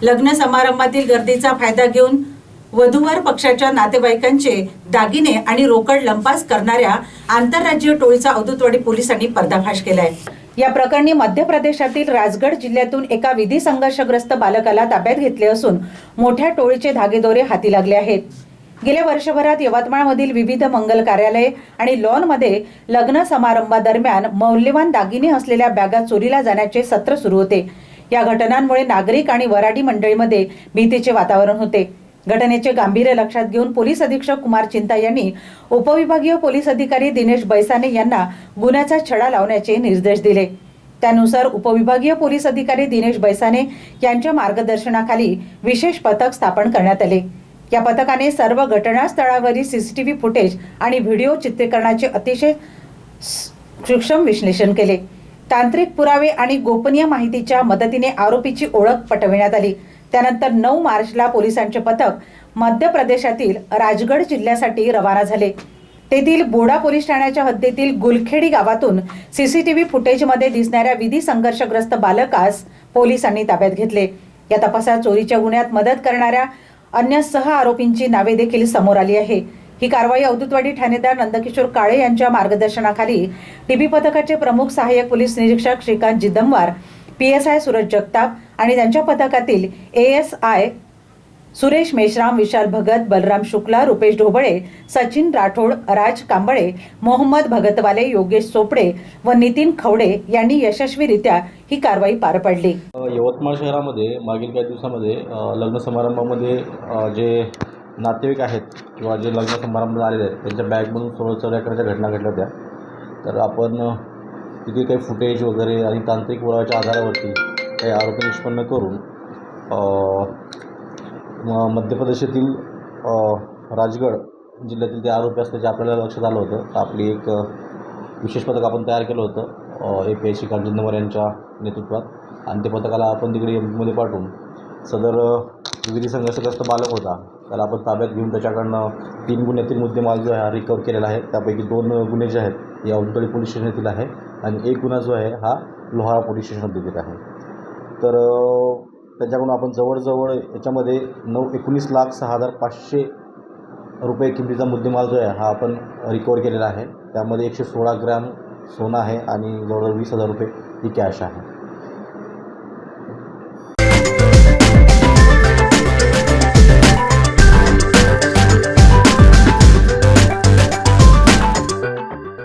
लग्न समारंभातील गर्दीचा फायदा घेऊन वधूवर पक्षाच्या नातेवाईकांचे दागिने आणि रोकड लंपास करणाऱ्या आंतरराज्यीय टोळीचा औदुतवाडी पोलिसांनी पर्दाफाश केलाय। या प्रकरणी मध्य प्रदेशातील राजगड जिल्ह्यातून एका विधी संघर्षग्रस्त बालकाला ताब्यात घेतले असून मोठ्या टोळीचे धागेदोरे हाती लागले आहेत। गेल्या वर्षभरात यवतमाळमधील विविध मंगल कार्यालय आणि लॉनमध्ये लग्न समारंभादरम्यान मौल्यवान दागिने असलेल्या बॅगा चोरीला जाण्याचे सत्र सुरू होते। या घटनांमुळे नागरिक आणि वराडी मंडळीमध्ये भीतीचे वातावरण होते। घटनेचे गांभीर्य लक्षात घेऊन पोलीस अधीक्षक कुमार चिंता यांनी उपविभागीय पोलीस अधिकारी दिनेश बैसाने यांना गुन्ह्याचा छडा लावण्याचे निर्देश दिले। त्यानुसार उपविभागीय पोलीस अधिकारी दिनेश बैसाने यांच्या मार्गदर्शनाखाली विशेष पथक स्थापन करण्यात आले। या पथकाने सर्व घटनास्थळावरील सीसीटीव्ही फुटेज आणि व्हिडिओ चित्रीकरणाचे अतिशय सूक्ष्म विश्लेषण केले। तांत्रिक पुरावे आणि गोपनीय माहितीच्या मदतीने आरोपीची ओळख पटविण्यात आली। त्यानंतर 9 मार्चला पोलिसांचे पथक मध्य प्रदेशातील राजगड जिल्ह्यासाठी रवाना झाले। तेथील बोडा पोलीस ठाण्याच्या हद्दीतील गुलखेडी गावातून सीसीटीव्ही फुटेजमध्ये दिसणाऱ्या विधी संघर्षग्रस्त बालकास पोलिसांनी ताब्यात घेतले। या तपासात चोरीच्या गुन्ह्यात मदत करणाऱ्या अन्य 6 आरोपींची नावे देखील समोर आली आहे। ही कारवाई औदुतवाडी ठाणेदार नंदकिशोर काळे यांच्या मार्गदर्शनाखाली टीबी पथकाचे प्रमुख सहाय्यक पोलीस निरीक्षक श्रीकांत जिदंवार, PSI सूरज जगताप आणि त्यांच्या पथकातील ASI सुरेश मेश्राम, विशाल भगत, बलराम शुक्ला, रुपेश ढोबळे, सचिन राठोड, राज कांबळे, मोहम्मद भगतवाले, योगेश चोपडे व नितीन खवडे यांनी यशस्वीरित्या ही कारवाई पार पाडली। यवतमाळ शहरामध्ये मागील काही दिवसामध्ये लग्न समारंभामध्ये जे नातेवाईक आहेत किंवा जे लग्न समारंभात आलेले आहेत त्यांच्या बॅगमधून चोऱ्या करण्याच्या घटना घडल्या होत्या। तर आपण तिथे काही फुटेज वगैरे आणि तांत्रिक पुराव्याच्या आधारावरती काही आरोपी निष्पन्न करून मध्य प्रदेशातील राजगड जिल्ह्यातील ते आरोपी असल्याचे आपल्याला लक्षात आलं होतं। तर आपली एक विशेष पथक आपण तयार केलं होतं API श्रीकांत जिदंवार यांच्या नेतृत्वात आणि ते पथकाला आपण तिकडे MP पाठवून सदर विधी संघर्षग्रस्त बालक होता त्याला आपण ताब्यात घेऊन त्याच्याकडनं 3 गुन्ह्यातील मुद्देमाल जो आहे रिकवर केलेला आहे। त्यापैकी 2 गुन्हे जे आहेत या औदुतवाडी पोलीस स्टेशन येथील आहे आणि 1 गुन्हा जो आहे हा लोहारा पोलीस स्टेशन देखील आहे। तर त्याच्याकडून आपण जवळजवळ याच्यामध्ये 19,06,500 रुपये किमतीचा मुद्देमाल जो आहे हा आपण रिकवर केलेला आहे। त्यामध्ये 116 ग्रॅम सोनं आहे आणि जवळजवळ 20,000 रुपये ही कॅश आहे।